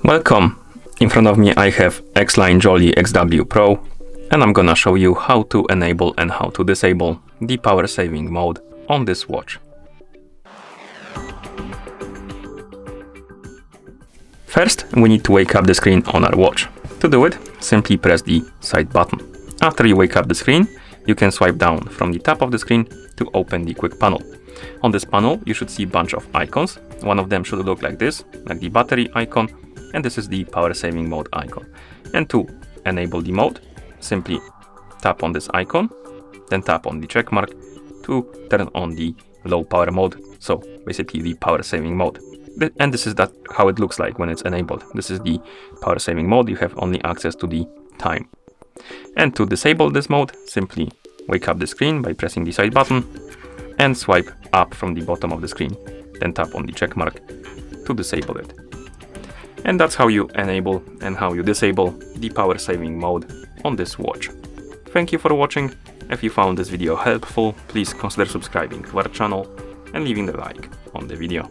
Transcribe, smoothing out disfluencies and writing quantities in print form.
Welcome! In front of me I have X-WATCH Joli XW Pro, and I'm gonna show you how to enable and how to disable the power saving mode on this watch. First, we need to wake up the screen on our watch. To do it, simply press the side button. After you wake up the screen, you can swipe down from the top of the screen to open the quick panel. On this panel, you should see a bunch of icons. One of them should look like this, like the battery icon, and this is the power saving mode icon. And to enable the mode, simply tap on this icon, then tap on the check mark to turn on the low power mode, so basically the power saving mode. And this is how it looks like when it's enabled. This is the power saving mode. You have only access to the time. And to disable this mode, simply wake up the screen by pressing the side button and swipe up from the bottom of the screen. Then tap on the check mark to disable it. And that's how you enable and how you disable the power saving mode on this watch. Thank you for watching. If you found this video helpful, please consider subscribing to our channel and leaving a like on the video.